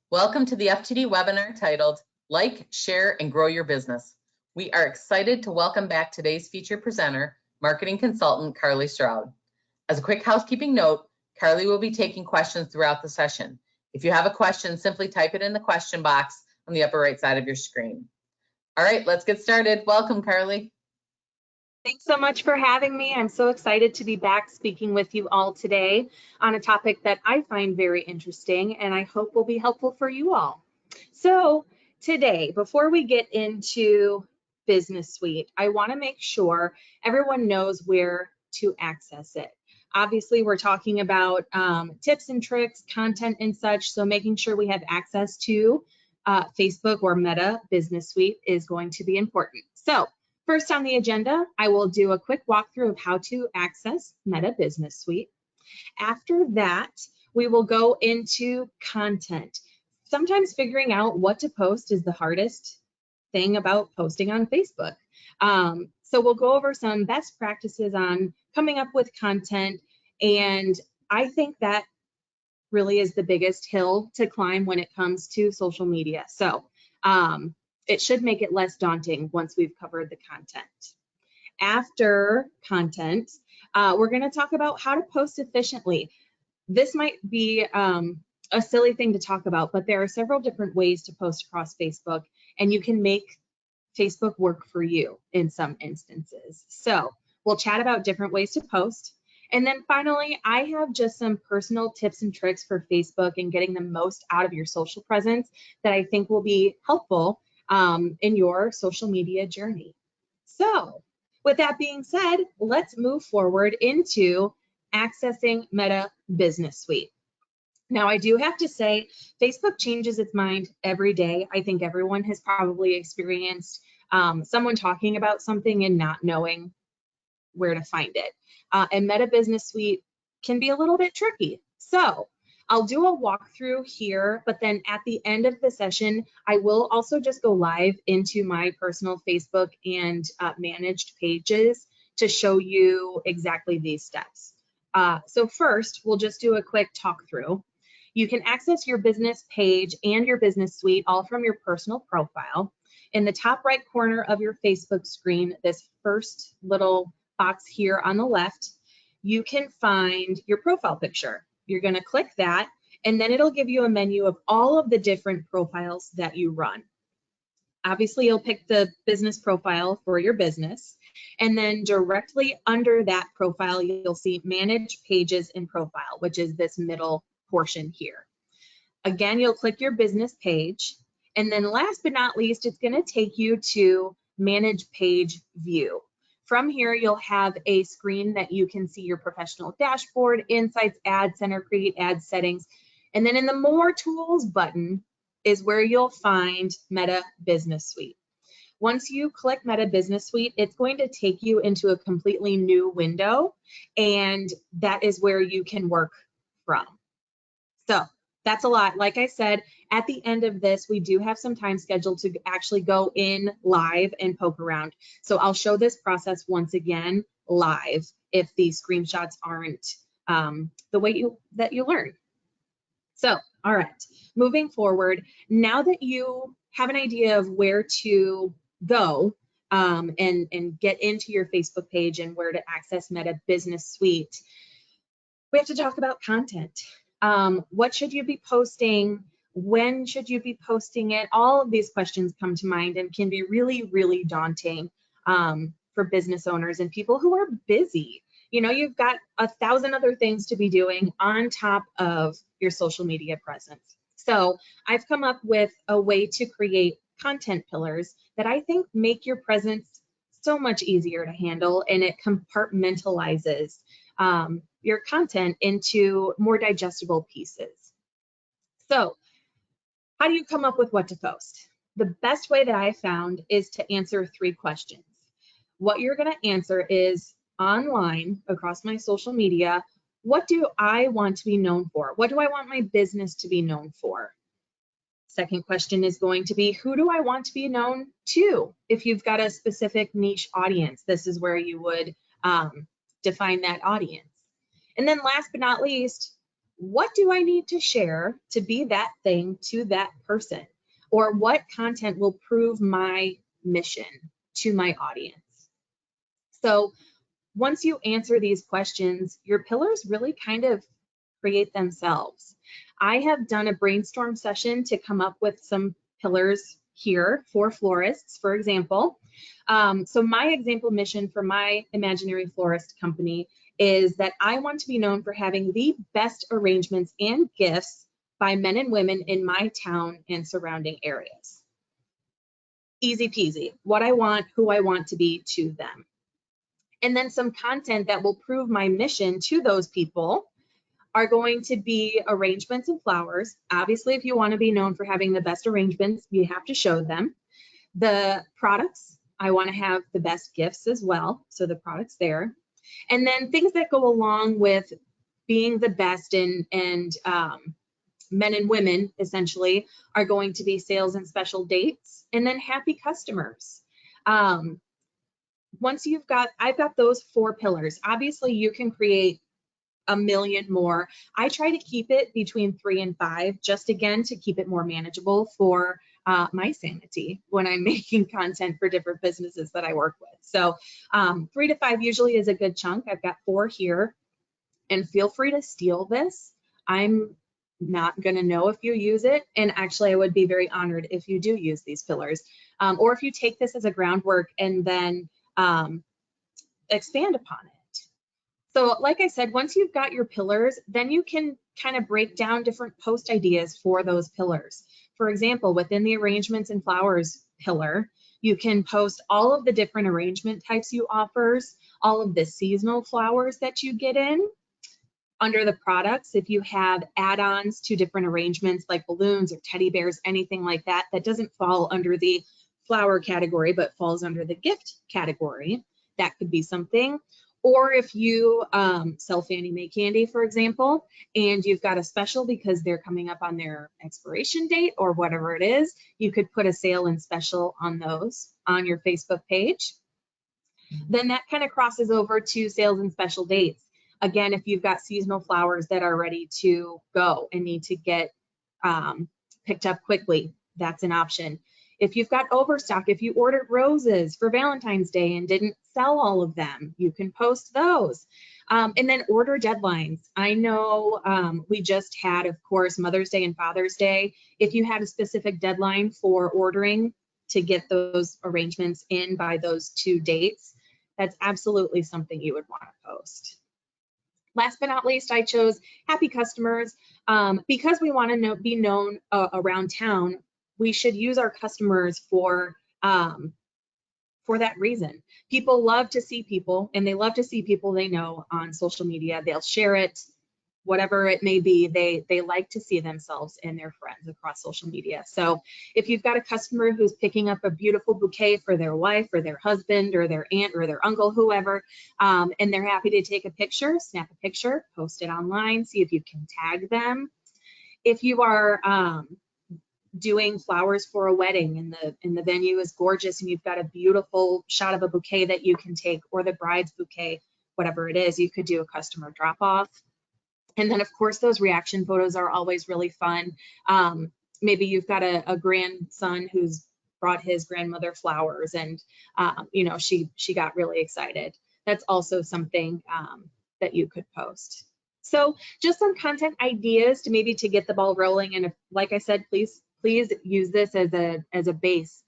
Welcome to the FTD webinar titled Like, Share, and Grow Your Business. We are excited to welcome back today's featured presenter, marketing consultant Carly Stroud. As a quick housekeeping note, Carly will be taking questions throughout the session. If you have a question, simply type it in the question box on the upper right side of your screen. All right, let's get started. Welcome, Carly. Thanks so much for having me. I'm so excited to be back speaking with you all today on a topic that I find very interesting and I hope will be helpful for you all. So today, before we get into Business Suite, I want to make sure everyone knows where to access it. Obviously, we're talking about tips and tricks, content and such, so making sure we have access to Facebook or Meta Business Suite is going to be important. So first on the agenda, I will do a quick walkthrough of how to access Meta Business Suite. After that, we will go into content. Sometimes figuring out what to post is the hardest thing about posting on Facebook. So we'll go over some best practices on coming up with content, and I think that really is the biggest hill to climb when it comes to social media. So it should make it less daunting once we've covered the content. After content, we're going to talk about how to post efficiently. This might be a silly thing to talk about, but there are several different ways to post across Facebook, and you can make Facebook work for you in some instances. So we'll chat about different ways to post. And then finally, I have just some personal tips and tricks for Facebook and getting the most out of your social presence that I think will be helpful in your social media journey. So with that being said, let's move forward into accessing Meta Business Suite. Now, I do have to say, Facebook changes its mind every day. I think everyone has probably experienced someone talking about something and not knowing where to find it. And Meta Business Suite can be a little bit tricky. So I'll do a walkthrough here, but then at the end of the session, I will also just go live into my personal Facebook and managed pages to show you exactly these steps. So first, we'll just do a quick talk through. You can access your business page and your business suite all from your personal profile. In the top right corner of your Facebook screen, this first little box here on the left, you can find your profile picture. You're going to click that, and then it'll give you a menu of all of the different profiles that you run. Obviously, you'll pick the business profile for your business, and then directly under that profile, you'll see Manage Pages in Profile, which is this middle portion here. Again, you'll click your business page, and then last but not least, it's going to take you to Manage Page View. From here, you'll have a screen that you can see your professional dashboard, insights, ad center, create ad settings. And then in the More Tools button is where you'll find Meta Business Suite. Once you click Meta Business Suite, it's going to take you into a completely new window, and that is where you can work from. So that's a lot. Like I said, at the end of this, we do have some time scheduled to actually go in live and poke around. So I'll show this process once again live if these screenshots aren't the way that you learn. So, all right, moving forward, now that you have an idea of where to go and get into your Facebook page and where to access Meta Business Suite, we have to talk about content. What should you be posting? When should you be posting it? All of these questions come to mind and can be really, really daunting for business owners and people who are busy. You know, you've got 1,000 other things to be doing on top of your social media presence. So I've come up with a way to create content pillars that I think make your presence so much easier to handle, and it compartmentalizes your content into more digestible pieces. So how do you come up with what to post? The best way that I found is to answer 3 questions. What you're going to answer is, online across my social media, what do I want to be known for? What do I want my business to be known for? Second question is going to be, who do I want to be known to? If you've got a specific niche audience, this is where you would define that audience. And then last but not least, what do I need to share to be that thing to that person? Or what content will prove my mission to my audience? So once you answer these questions, your pillars really kind of create themselves. I have done a brainstorm session to come up with some pillars here for florists, for example. So my example mission for my imaginary florist company is that I want to be known for having the best arrangements and gifts by men and women in my town and surrounding areas. Easy peasy, what I want, who I want to be to them. And then some content that will prove my mission to those people are going to be arrangements of flowers. Obviously, if you want to be known for having the best arrangements, you have to show them. The products, I want to have the best gifts as well, so the products there. And then things that go along with being the best and men and women essentially are going to be sales and special dates, and then happy customers. Once I've got those 4 pillars. Obviously, you can create a million more. I try to keep it between 3 and 5, just again to keep it more manageable for my sanity when I'm making content for different businesses that I work with. So 3 to 5 usually is a good chunk. I've got 4 here, and feel free to steal this. I'm not going to know if you use it, and actually I would be very honored if you do use these pillars, or if you take this as a groundwork and then expand upon it. So like I said, once you've got your pillars, then you can kind of break down different post ideas for those pillars. For example, within the arrangements and flowers pillar, you can post all of the different arrangement types you offers, all of the seasonal flowers that you get in. Under the products, if you have add-ons to different arrangements like balloons or teddy bears, anything like that, that doesn't fall under the flower category, but falls under the gift category, that could be something. Or if you sell Fannie Mae candy, for example, and you've got a special because they're coming up on their expiration date or whatever it is, you could put a sale and special on those on your Facebook page. Then that kind of crosses over to sales and special dates. Again, if you've got seasonal flowers that are ready to go and need to get picked up quickly, that's an option. If you've got overstock, if you ordered roses for Valentine's Day and didn't sell all of them, you can post those. And then order deadlines. I know we just had, of course, Mother's Day and Father's Day. If you had a specific deadline for ordering to get those arrangements in by those 2 dates, that's absolutely something you would want to post. Last but not least, I chose happy customers. Because we want to be known around town, we should use our customers for that reason. People love to see people, and they love to see people they know on social media. They'll share it, whatever it may be. They like to see themselves and their friends across social media. So if you've got a customer who's picking up a beautiful bouquet for their wife or their husband or their aunt or their uncle, whoever, and they're happy to take a picture, snap a picture, post it online, see if you can tag them. If you are doing flowers for a wedding and the venue is gorgeous and you've got a beautiful shot of a bouquet that you can take, or the bride's bouquet, whatever it is, you could do a customer drop off. And then of course those reaction photos are always really fun. Maybe you've got a grandson who's brought his grandmother flowers and you know, she got really excited. That's also something that you could post. So just some content ideas to maybe to get the ball rolling. And if, like I said, please use this as a base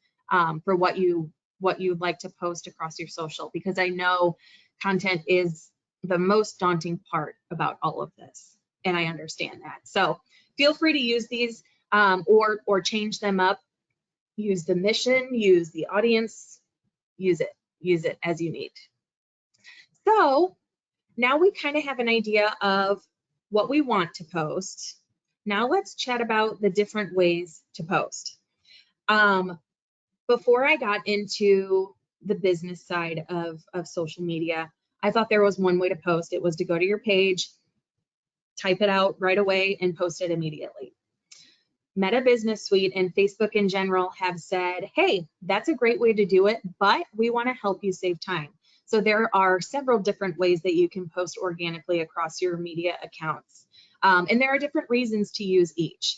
for what you'd like to post across your social, because I know content is the most daunting part about all of this, and I understand that. So feel free to use these or change them up. Use the mission, use the audience, use it as you need. So now we kind of have an idea of what we want to post. Now let's chat about the different ways to post. Before I got into the business side of social media, I thought there was one way to post. It was to go to your page, type it out right away, and post it immediately. Meta Business Suite and Facebook in general have said, hey, that's a great way to do it, but we want to help you save time. So there are several different ways that you can post organically across your media accounts. And there are different reasons to use each.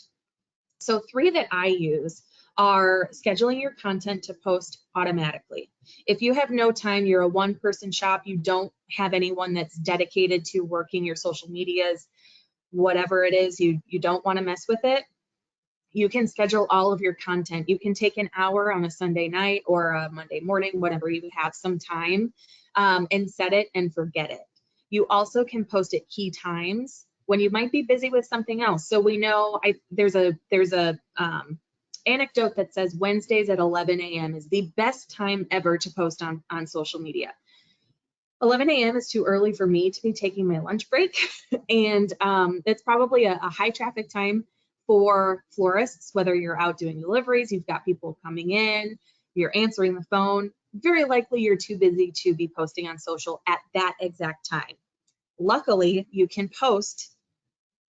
So 3 that I use are scheduling your content to post automatically. If you have no time, you're a one-person shop, you don't have anyone that's dedicated to working your social medias, whatever it is, you don't want to mess with it, you can schedule all of your content. You can take an hour on a Sunday night or a Monday morning, whenever you have some time, and set it and forget it. You also can post at key times when you might be busy with something else. So we know there's a anecdote that says Wednesdays at 11 a.m. is the best time ever to post on social media. 11 a.m. is too early for me to be taking my lunch break, and it's probably a high traffic time for florists, whether you're out doing deliveries, you've got people coming in, you're answering the phone. Very likely you're too busy to be posting on social at that exact time. Luckily, you can post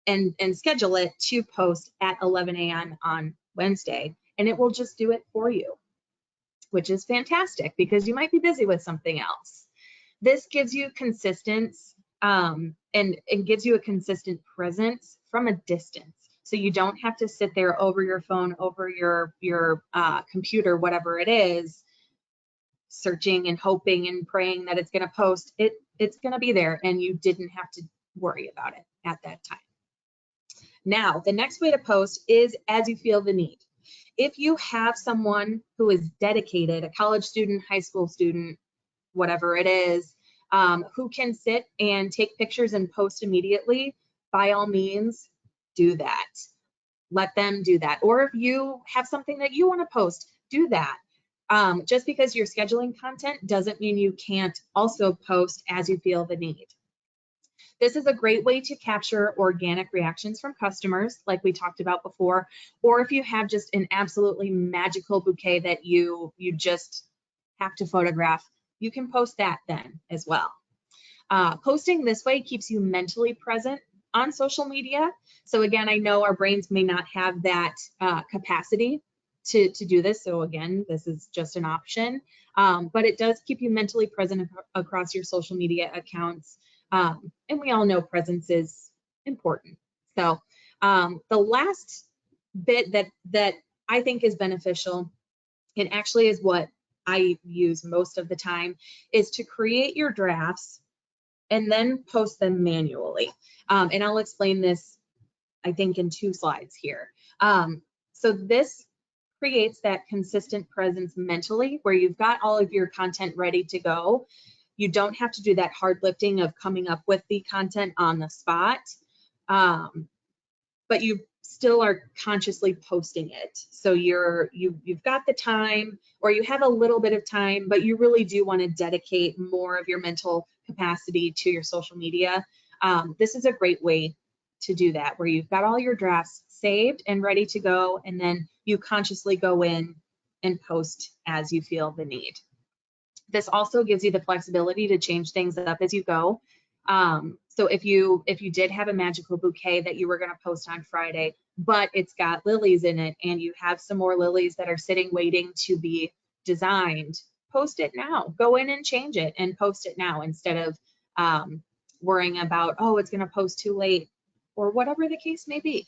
and schedule it to post at 11 a.m. on Wednesday, and it will just do it for you, which is fantastic because you might be busy with something else. This gives you consistency and gives you a consistent presence from a distance. So you don't have to sit there over your phone, over your computer, whatever it is, searching and hoping and praying that it's going to post. It's going to be there, and you didn't have to worry about it at that time. Now, the next way to post is as you feel the need. If you have someone who is dedicated, a college student, high school student, whatever it is, who can sit and take pictures and post immediately, by all means, do that. Let them do that. Or if you have something that you want to post, do that. Just because you're scheduling content doesn't mean you can't also post as you feel the need. This is a great way to capture organic reactions from customers, like we talked about before, or if you have just an absolutely magical bouquet that you just have to photograph, you can post that then as well. Posting this way keeps you mentally present on social media. So again, I know our brains may not have that capacity to do this. So again, this is just an option, but it does keep you mentally present across your social media accounts. And we all know presence is important. So the last bit that I think is beneficial, and actually is what I use most of the time, is to create your drafts and then post them manually. And I'll explain this, I think, in 2 slides here. So this creates that consistent presence mentally where you've got all of your content ready to go. You don't have to do that hard lifting of coming up with the content on the spot, but you still are consciously posting it. So you've got the time, or you have a little bit of time, but you really do want to dedicate more of your mental capacity to your social media. This is a great way to do that, where you've got all your drafts saved and ready to go, and then you consciously go in and post as you feel the need. This also gives you the flexibility to change things up as you go. So if you did have a magical bouquet that you were going to post on Friday, but it's got lilies in it, and you have some more lilies that are sitting waiting to be designed, post it now. Go in and change it and post it now, instead of worrying about, oh, it's going to post too late, or whatever the case may be.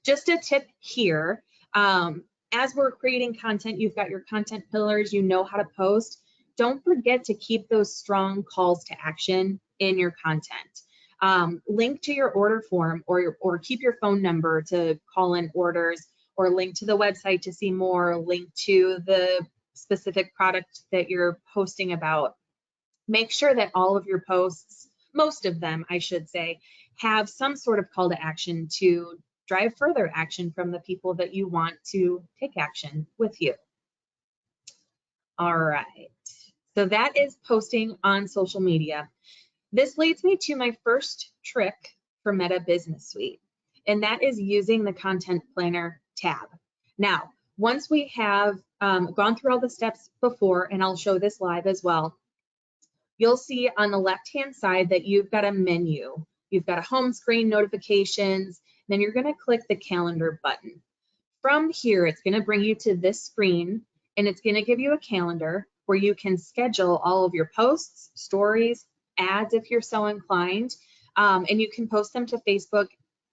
Just a tip here, as we're creating content, you've got your content pillars, you know how to post. Don't forget to keep those strong calls to action in your content. Link to your order form, or keep your phone number to call in orders, or link to the website to see more, link to the specific product that you're posting about. Make sure that all of your posts, most of them, I should say, have some sort of call to action to drive further action from the people that you want to take action with you. All right, so that is posting on social media. This leads me to my first trick for Meta Business Suite, and that is using the Content Planner tab. Now, once we have gone through all the steps before, and I'll show this live as well, you'll see on the left-hand side that you've got a menu. You've got a home screen, notifications, then you're going to click the calendar button. From here, it's going to bring you to this screen, and it's going to give you a calendar where you can schedule all of your posts, stories, ads if you're so inclined. And you can post them to Facebook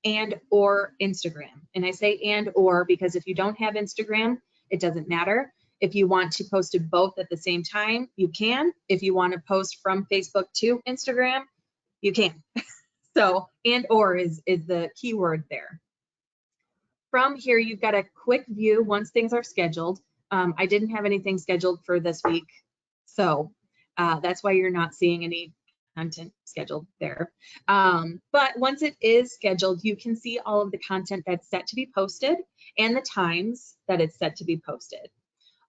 and or Instagram. And I say and or because if you don't have Instagram, it doesn't matter. If you want to post to both at the same time, you can. If you want to post from Facebook to Instagram, you can. So and or is the key word there. From here, you've got a quick view once things are scheduled. I didn't have anything scheduled for this week, so that's why you're not seeing any content scheduled there. But once it is scheduled, you can see all of the content that's set to be posted and the times that it's set to be posted.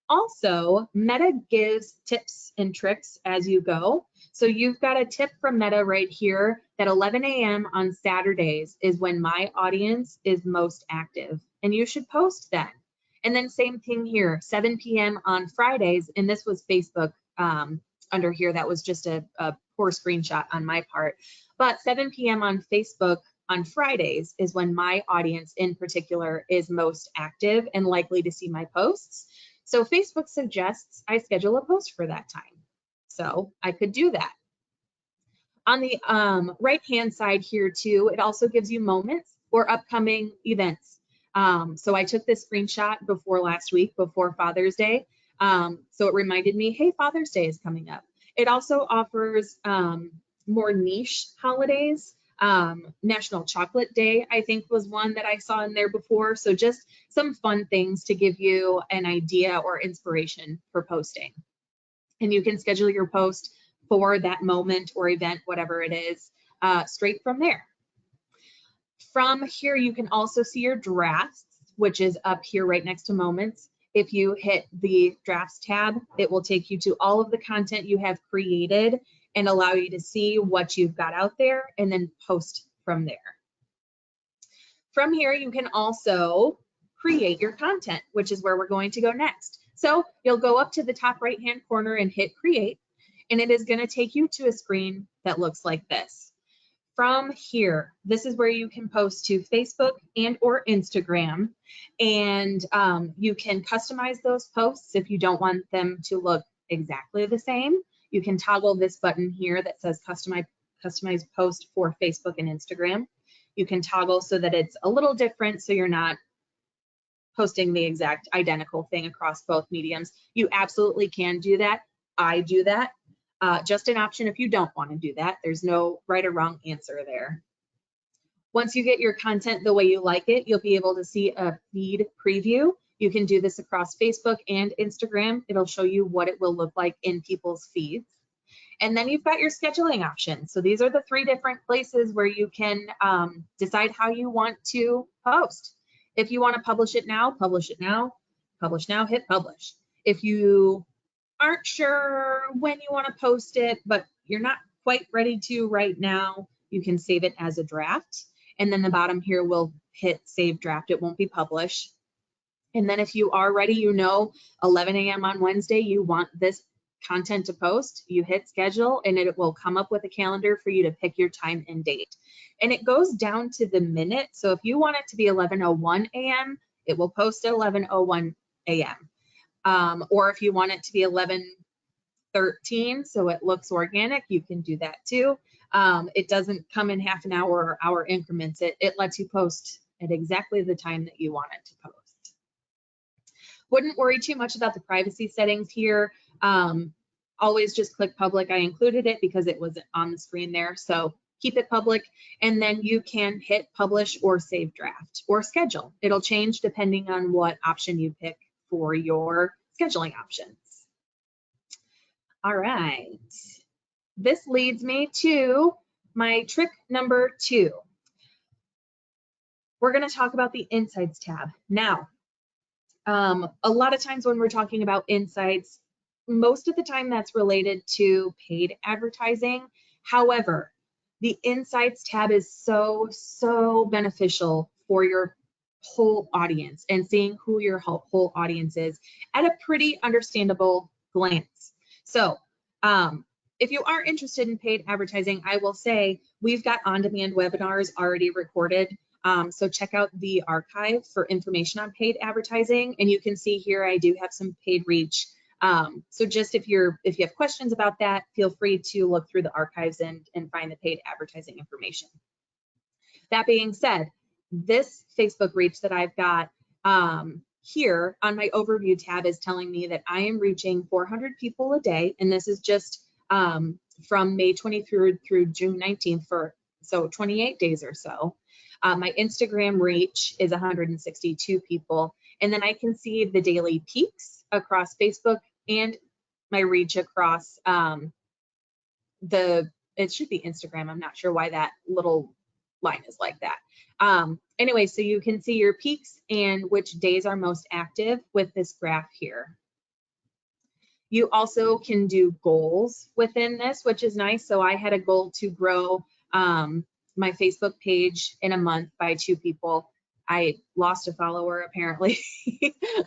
Also, Meta gives tips and tricks as you go. So you've got a tip from Meta right here that 11 a.m. on Saturdays is when my audience is most active, and you should post then. And then same thing here, 7 p.m. on Fridays, and this was Facebook under here. That was just a poor screenshot on my part. But 7 p.m. on Facebook on Fridays is when my audience in particular is most active and likely to see my posts. So Facebook suggests I schedule a post for that time. So I could do that. On the right-hand side here too, it also gives you moments or upcoming events. So I took this screenshot before last week, before Father's Day. So it reminded me, hey, Father's Day is coming up. It also offers more niche holidays. National Chocolate Day, I think, was one that I saw in there before. So just some fun things to give you an idea or inspiration for posting. And you can schedule your post for that moment or event, whatever it is, straight from there. From here, you can also see your drafts, which is up here right next to moments. If you hit the drafts tab, it will take you to all of the content you have created and allow you to see what you've got out there and then post from there. From here, you can also create your content, which is where we're going to go next. So you'll go up to the top right-hand corner and hit create, and it is going to take you to a screen that looks like this. From here, this is where you can post to Facebook and or Instagram, and you can customize those posts if you don't want them to look exactly the same. You can toggle this button here that says customize post for Facebook and Instagram. You can toggle so that it's a little different so you're not posting the exact identical thing across both mediums. You absolutely can do that. I do that. Just an option if you don't want to do that. There's no right or wrong answer there. Once you get your content the way you like it, you'll be able to see a feed preview. You can do this across Facebook and Instagram. It'll show you what it will look like in people's feeds. And then you've got your scheduling options. So these are the 3 different places where you can decide how you want to post. If you want to publish it now, publish it now. Publish now, hit publish. If you aren't sure when you want to post it, but you're not quite ready to right now, you can save it as a draft. And then the bottom here will hit save draft. It won't be published. And then if you are ready, 11 a.m. on Wednesday, you want this content to post, you hit schedule and it will come up with a calendar for you to pick your time and date. And it goes down to the minute. So if you want it to be 11:01 a.m., it will post at 11:01 a.m. Or if you want it to be 11:13, so it looks organic, you can do that too. It doesn't come in half an hour or hour increments. It lets you post at exactly the time that you want it to post. Wouldn't worry too much about the privacy settings here. Always just click public. I included it because it was on the screen there. So keep it public, and then you can hit publish or save draft or schedule. It'll change depending on what option you pick for your scheduling options. All right. This leads me to my trick number 2. We're going to talk about the Insights tab. Now, a lot of times when we're talking about insights, most of the time that's related to paid advertising. However, the Insights tab is so beneficial for your whole audience and seeing who your whole audience is at a pretty understandable glance. So if you are interested in paid advertising, I will say we've got on-demand webinars already recorded. So check out the archive for information on paid advertising. And you can see here I do have some paid reach So just if you have questions about that, feel free to look through the archives and find the paid advertising information. That being said, this Facebook reach that I've got here on my overview tab is telling me that I am reaching 400 people a day, and this is just from May 23rd through June 19th so 28 days or so. My Instagram reach is 162 people, and then I can see the daily peaks across Facebook and my reach across it should be Instagram. I'm not sure why that little line is like that. Anyway, so you can see your peaks and which days are most active with this graph here. You also can do goals within this, which is nice. So I had a goal to grow my Facebook page in a month by 2 people. I lost a follower apparently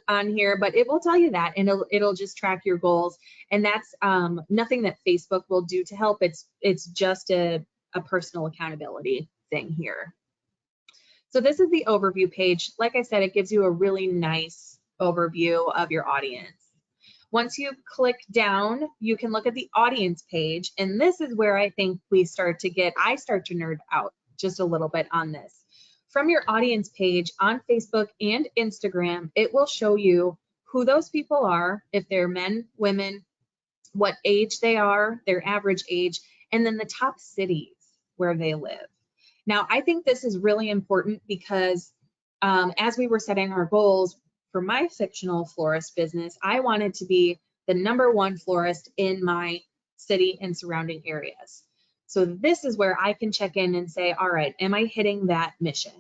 on here, but it will tell you that, and it'll just track your goals. And that's nothing that Facebook will do to help. It's just a personal accountability thing here. So this is the overview page. Like I said, it gives you a really nice overview of your audience. Once you click down, you can look at the audience page, and this is where I think I start to nerd out just a little bit on this. From your audience page on Facebook and Instagram, it will show you who those people are, if they're men, women, what age they are, their average age, and then the top cities where they live. Now, I think this is really important because as we were setting our goals for my fictional florist business, I wanted to be the #1 florist in my city and surrounding areas. So this is where I can check in and say, all right, am I hitting that mission?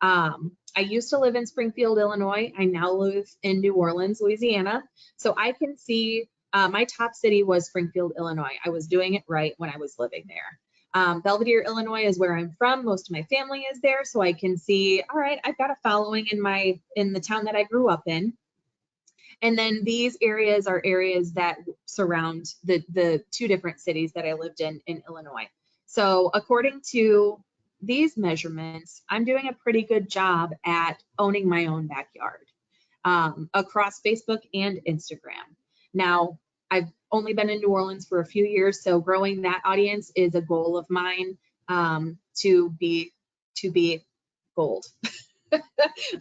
I used to live in Springfield, Illinois. I now live in New Orleans, Louisiana. So I can see my top city was Springfield, Illinois. I was doing it right when I was living there. Belvedere, Illinois is where I'm from. Most of my family is there, so I can see, all right, I've got a following in the town that I grew up in. And then these areas are areas that surround the 2 different cities that I lived in Illinois. So according to these measurements, I'm doing a pretty good job at owning my own backyard across Facebook and Instagram. Now, I've only been in New Orleans for a few years, so growing that audience is a goal of mine to be gold.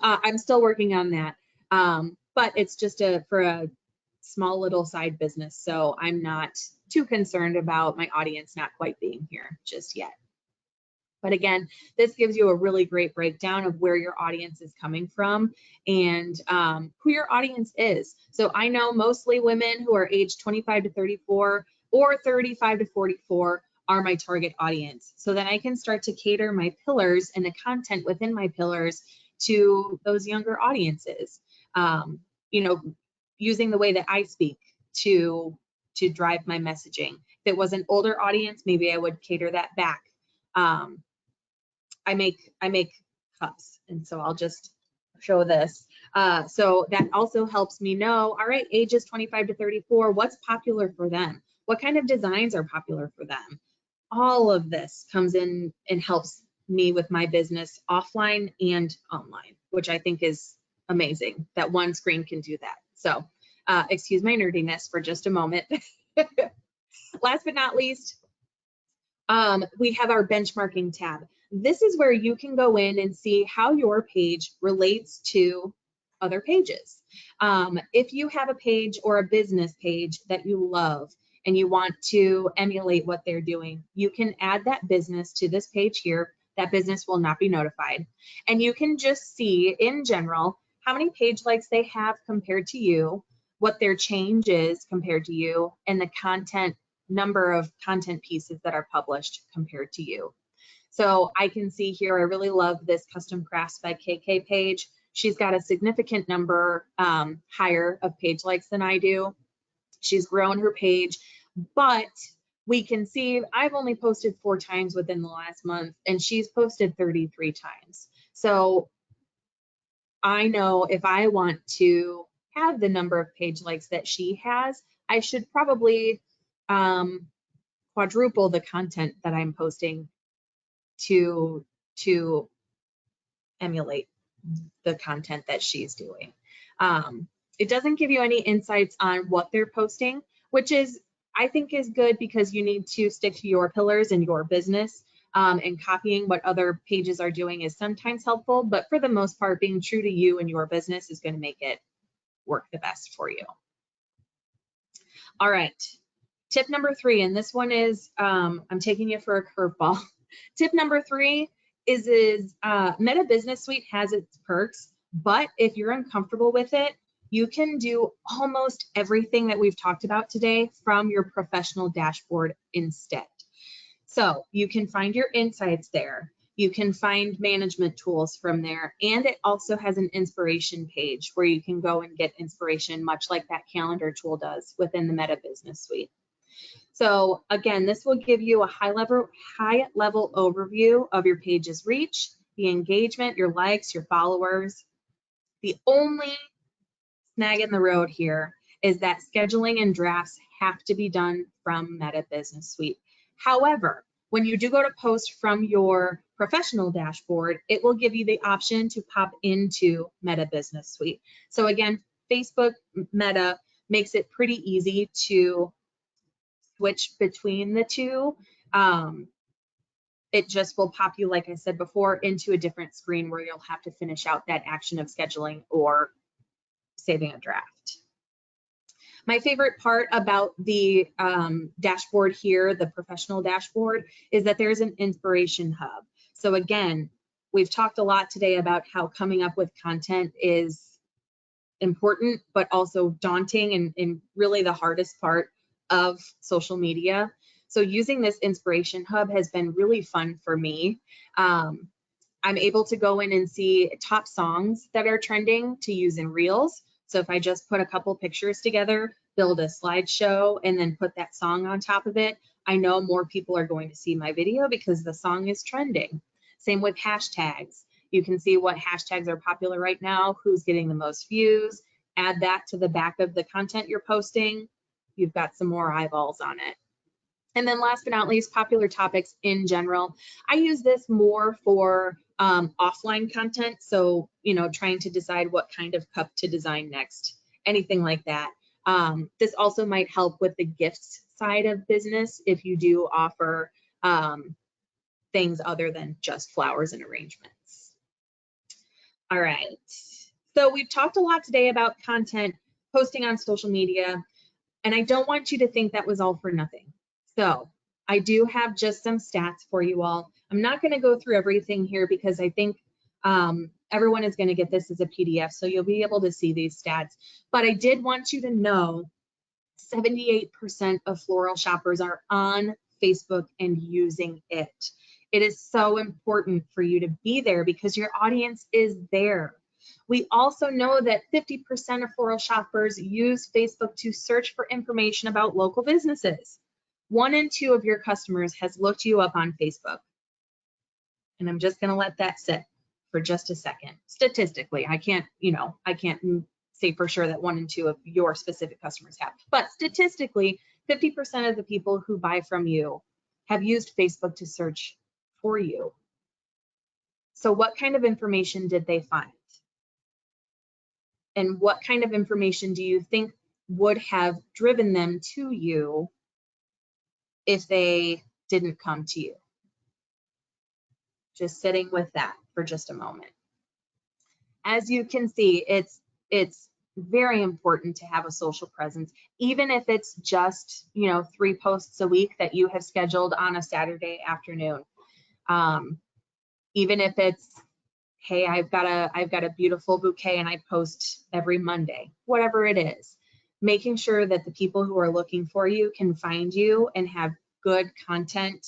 I'm still working on that, but it's just for a small little side business, so I'm not too concerned about my audience not quite being here just yet. But again, this gives you a really great breakdown of where your audience is coming from and who your audience is. So I know mostly women who are aged 25 to 34 or 35 to 44 are my target audience. So then I can start to cater my pillars and the content within my pillars to those younger audiences. Using the way that I speak to drive my messaging. If it was an older audience, maybe I would cater that back. I make cups, and so I'll just show this. So that also helps me know, all right, ages 25 to 34, what's popular for them? What kind of designs are popular for them? All of this comes in and helps me with my business offline and online, which I think is amazing that one screen can do that. So excuse my nerdiness for just a moment. Last but not least, we have our benchmarking tab. This is where you can go in and see how your page relates to other pages. If you have a page or a business page that you love and you want to emulate what they're doing, you can add that business to this page here. That business will not be notified. And you can just see in general how many page likes they have compared to you, what their change is compared to you, and the number of content pieces that are published compared to you. So I can see here, I really love this Custom Crafts by KK page. She's got a significant number higher of page likes than I do. She's grown her page, but we can see I've only posted 4 times within the last month, and she's posted 33 times. So I know if I want to have the number of page likes that she has, I should probably quadruple the content that I'm posting to emulate the content that she's doing. It doesn't give you any insights on what they're posting, which is, I think, is good because you need to stick to your pillars and your business. And copying what other pages are doing is sometimes helpful, but for the most part, being true to you and your business is going to make it work the best for you. All right, tip number 3, and this one is, I'm taking you for a curveball. Tip number 3 is Meta Business Suite has its perks, but if you're uncomfortable with it, you can do almost everything that we've talked about today from your professional dashboard instead. So you can find your insights there. You can find management tools from there. And it also has an inspiration page where you can go and get inspiration, much like that calendar tool does within the Meta Business Suite. So again, this will give you a high level overview of your page's reach, the engagement, your likes, your followers. The only snag in the road here is that scheduling and drafts have to be done from Meta Business Suite. However, when you do go to post from your professional dashboard, it will give you the option to pop into Meta Business Suite. So again, Facebook Meta makes it pretty easy to switch between the two. It just will pop you, like I said before, into a different screen where you'll have to finish out that action of scheduling or saving a draft. My favorite part about the dashboard here, the professional dashboard, is that there's an inspiration hub. So again, we've talked a lot today about how coming up with content is important, but also daunting and really the hardest part of social media. So using this inspiration hub has been really fun for me. I'm able to go in and see top songs that are trending to use in Reels. So if I just put a couple pictures together, build a slideshow, and then put that song on top of it, I know more people are going to see my video because the song is trending. Same with hashtags. You can see what hashtags are popular right now, who's getting the most views, add that to the back of the content you're posting. You've got some more eyeballs on it. And then last but not least, popular topics in general. I use this more for offline content. So, trying to decide what kind of cup to design next, anything like that. This also might help with the gifts side of business if you do offer things other than just flowers and arrangements. All right. So we've talked a lot today about content, posting on social media, and I don't want you to think that was all for nothing. So I do have just some stats for you all. I'm not going to go through everything here because I think everyone is going to get this as a PDF, so you'll be able to see these stats. But I did want you to know 78% of floral shoppers are on Facebook and using it. It is so important for you to be there because your audience is there. We also know that 50% of floral shoppers use Facebook to search for information about local businesses. 1 in 2 of your customers has looked you up on Facebook. And I'm just going to let that sit for just a second. Statistically, I can't say for sure that 1 in 2 of your specific customers have. But statistically, 50% of the people who buy from you have used Facebook to search for you. So what kind of information did they find? And what kind of information do you think would have driven them to you if they didn't come to you? Just sitting with that for just a moment. As you can see, it's very important to have a social presence, even if it's just 3 posts a week that you have scheduled on a Saturday afternoon. Even if it's, hey, I've got a beautiful bouquet and I post every Monday, whatever it is, making sure that the people who are looking for you can find you and have good content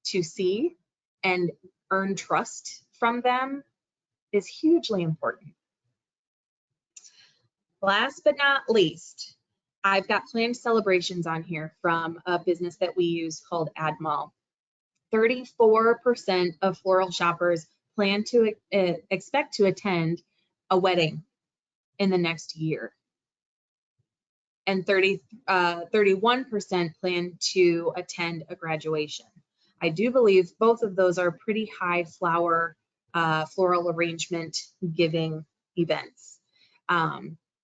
to see and earn trust from them is hugely important. Last but not least, I've got planned celebrations on here from a business that we use called AdMall. 34% of floral shoppers plan to expect to attend a wedding in the next year. And 31% plan to attend a graduation. I do believe both of those are pretty high floral arrangement giving events.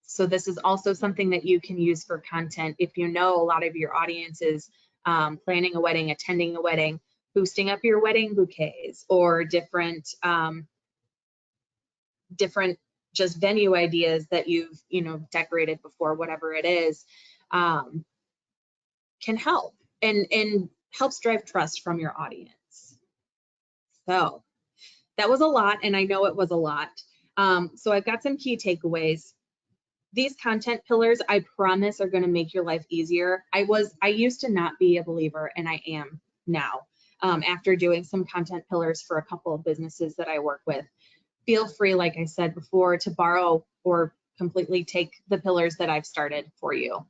So this is also something that you can use for content if you know a lot of your audience is planning a wedding, attending a wedding, boosting up your wedding bouquets, or different just venue ideas that you've decorated before, whatever it is, can help and helps drive trust from your audience. So that was a lot, and I know it was a lot. So I've got some key takeaways. These content pillars, I promise, are going to make your life easier. I used to not be a believer, and I am now, after doing some content pillars for a couple of businesses that I work with. Feel free, like I said before, to borrow or completely take the pillars that I've started for you.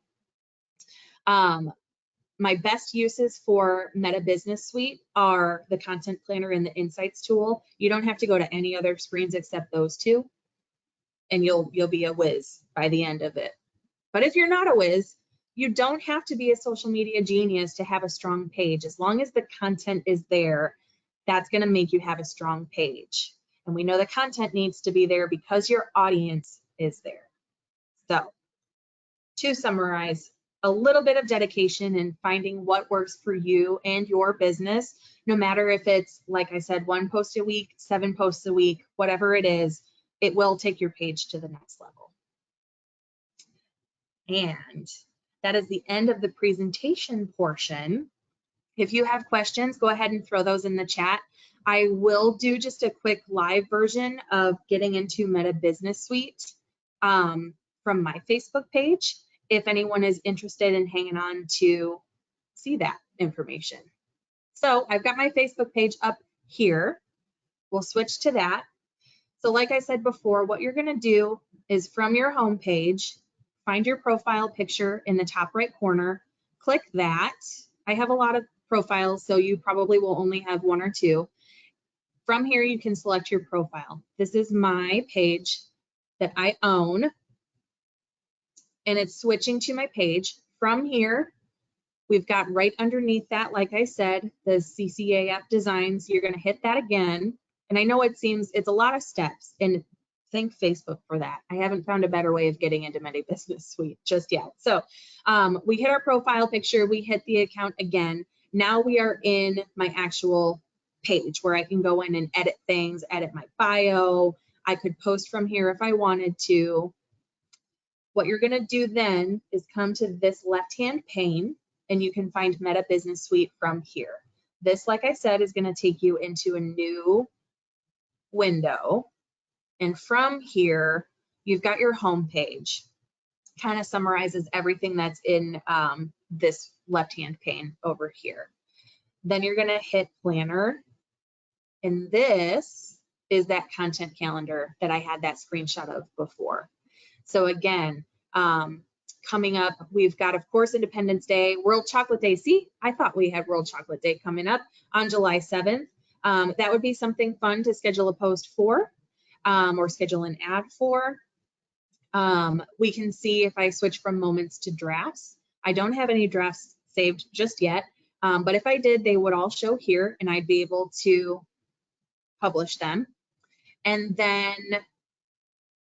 My best uses for Meta Business Suite are the Content Planner and the Insights tool. You don't have to go to any other screens except those two, and you'll be a whiz by the end of it. But if you're not a whiz, you don't have to be a social media genius to have a strong page. As long as the content is there, that's going to make you have a strong page. And we know the content needs to be there because your audience is there. So to summarize, a little bit of dedication in finding what works for you and your business, no matter if it's, like I said, 1 post a week, 7 posts a week, whatever it is, it will take your page to the next level. And that is the end of the presentation portion. If you have questions, go ahead and throw those in the chat. I will do just a quick live version of getting into Meta Business Suite from my Facebook page, if anyone is interested in hanging on to see that information. So I've got my Facebook page up here. We'll switch to that. So like I said before, what you're going to do is from your home page, find your profile picture in the top right corner, click that. I have a lot of profiles, so you probably will only have 1 or 2. From here, you can select your profile. This is my page that I own, and it's switching to my page. From here, we've got right underneath that, like I said, the CCAF designs. You're going to hit that again. And I know it's a lot of steps, and thank Facebook for that. I haven't found a better way of getting into Meta Business Suite just yet. So we hit our profile picture, we hit the account again. Now we are in my actual page where I can go in and edit things, edit my bio. I could post from here if I wanted to. What you're going to do then is come to this left-hand pane, and you can find Meta Business Suite from here. This, like I said, is going to take you into a new window. And from here, you've got your home page. Kind of summarizes everything that's in this left-hand pane over here. Then you're going to hit Planner. And this is that content calendar that I had that screenshot of before. So again, coming up, we've got, of course, Independence Day, World Chocolate Day. See, I thought we had World Chocolate Day coming up on July 7th. That would be something fun to schedule a post for, or schedule an ad for. We can see if I switch from moments to drafts. I don't have any drafts saved just yet, but if I did, they would all show here, and I'd be able to publish them. And then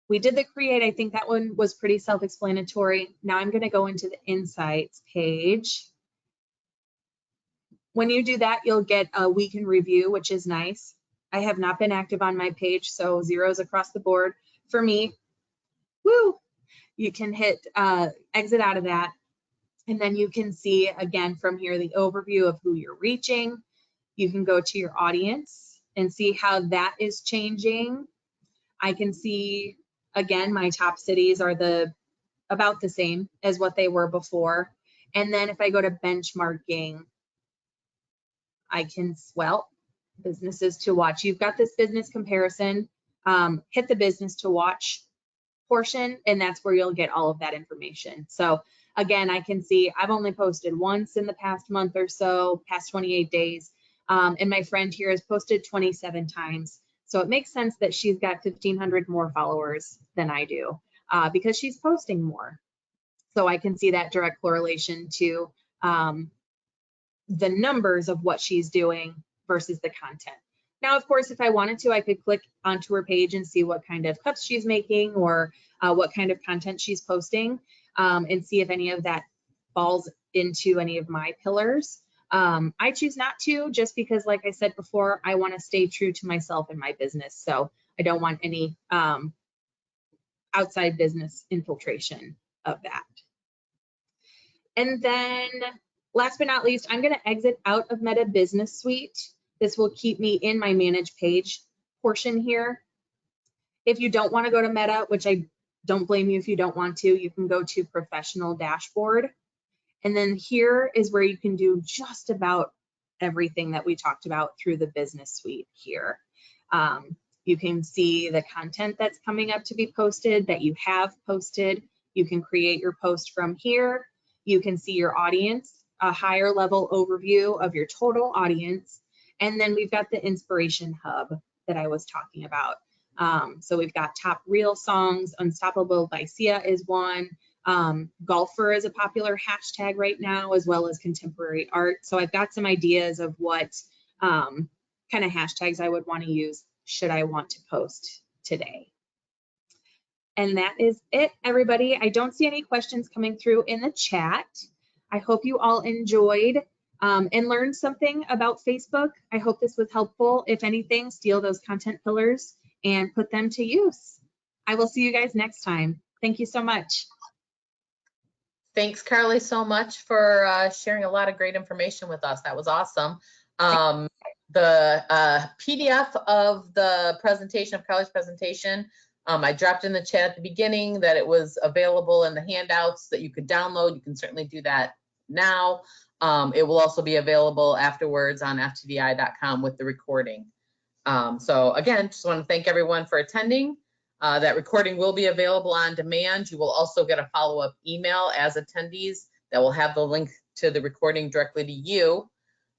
we did the create. I think that one was pretty self-explanatory. Now I'm going to go into the insights page. When you do that, you'll get a week in review, which is nice. I have not been active on my page, so zeros across the board for me. Woo! You can hit exit out of that, and then you can see again from here the overview of who you're reaching. You can go to your audience and see how that is changing. I can see again my top cities are about the same as what they were before. And then if I go to benchmarking, I can, well, businesses to watch. You've got this business comparison. Hit the business to watch portion, and that's where you'll get all of that information. So again, I can see I've only posted once in the past month or so, past 28 days. And my friend here has posted 27 times. So it makes sense that she's got 1,500 more followers than I do because she's posting more. So I can see that direct correlation to the numbers of what she's doing versus the content. Now, of course, if I wanted to, I could click onto her page and see what kind of cups she's making or what kind of content she's posting, and see if any of that falls into any of my pillars. I choose not to, just because, like I said before, I want to stay true to myself and my business. So I don't want any outside business infiltration of that. And then last but not least, I'm going to exit out of Meta Business Suite. This will keep me in my manage page portion here. If you don't want to go to Meta, which I don't blame you if you don't want to, you can go to Professional Dashboard. And then here is where you can do just about everything that we talked about through the Business Suite here. You can see the content that's coming up to be posted, that you have posted. You can create your post from here. You can see your audience, a higher level overview of your total audience. And then we've got the Inspiration Hub that I was talking about. So we've got top reel songs, Unstoppable by Sia is one. Golfer is a popular hashtag right now, as well as contemporary art. So I've got some ideas of what kind of hashtags I would want to use should I want to post today. And that is it, everybody. I don't see any questions coming through in the chat. I hope you all enjoyed and learned something about Facebook. I hope this was helpful. If anything, steal those content pillars and put them to use. I will see you guys next time. Thank you so much. Thanks, Carly, so much for sharing a lot of great information with us. That was awesome. The PDF of the presentation, of Carly's presentation, I dropped in the chat at the beginning that it was available in the handouts that you could download. You can certainly do that now. It will also be available afterwards on ftdi.com with the recording. So again, just want to thank everyone for attending. That recording will be available on demand. You will also get a follow-up email as attendees that will have the link to the recording directly to you.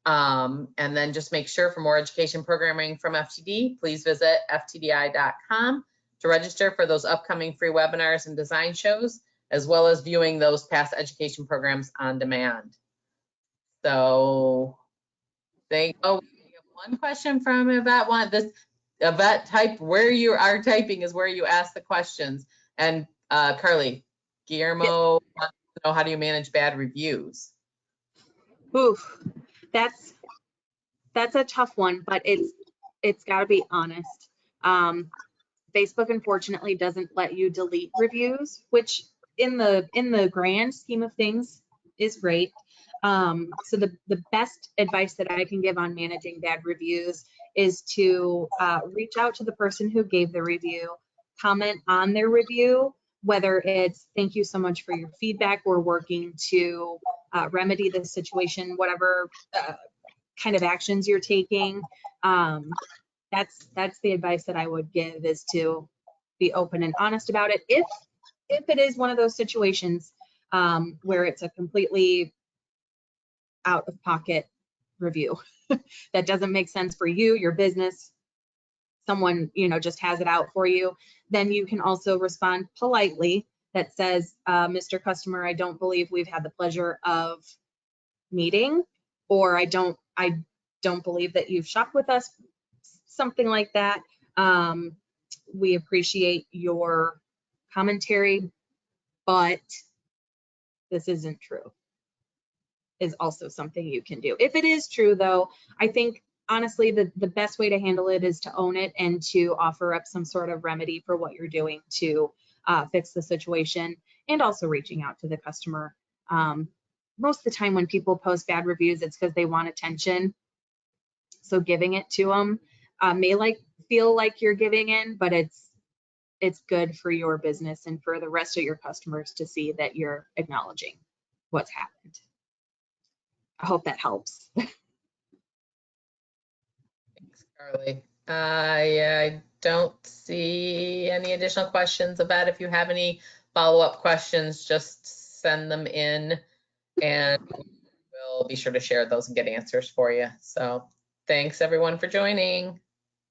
And then just make sure for more education programming from FTD, please visit ftdi.com to register for those upcoming free webinars and design shows, as well as viewing those past education programs on demand. So we have one question from Yvette. Yvette, type where you are typing is where you ask the questions. And Carly, Guillermo wants to know, how do you manage bad reviews? Oof, that's a tough one, but it's got to be honest. Facebook unfortunately doesn't let you delete reviews, which in the grand scheme of things is great. So the best advice that I can give on managing bad reviews is to reach out to the person who gave the review, comment on their review, whether it's thank you so much for your feedback, we're working to remedy this situation, whatever kind of actions you're taking. That's the advice that I would give, is to be open and honest about it. If it is one of those situations where it's a completely out of pocket review that doesn't make sense for you, your business, someone just has it out for you, then you can also respond politely that says, Mr. Customer, I don't believe we've had the pleasure of meeting, or I don't believe that you've shopped with us, something like that. We appreciate your commentary, but this isn't true, is also something you can do. If it is true, though, I think honestly the best way to handle it is to own it and to offer up some sort of remedy for what you're doing to fix the situation, and also reaching out to the customer. Most of the time when people post bad reviews, it's because they want attention. So giving it to them may feel like you're giving in, but it's good for your business and for the rest of your customers to see that you're acknowledging what's happened. I hope that helps. Thanks, Carly. I don't see any additional questions. Yvette, if you have any follow-up questions, just send them in and we'll be sure to share those and get answers for you. So thanks everyone for joining.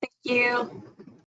Thank you.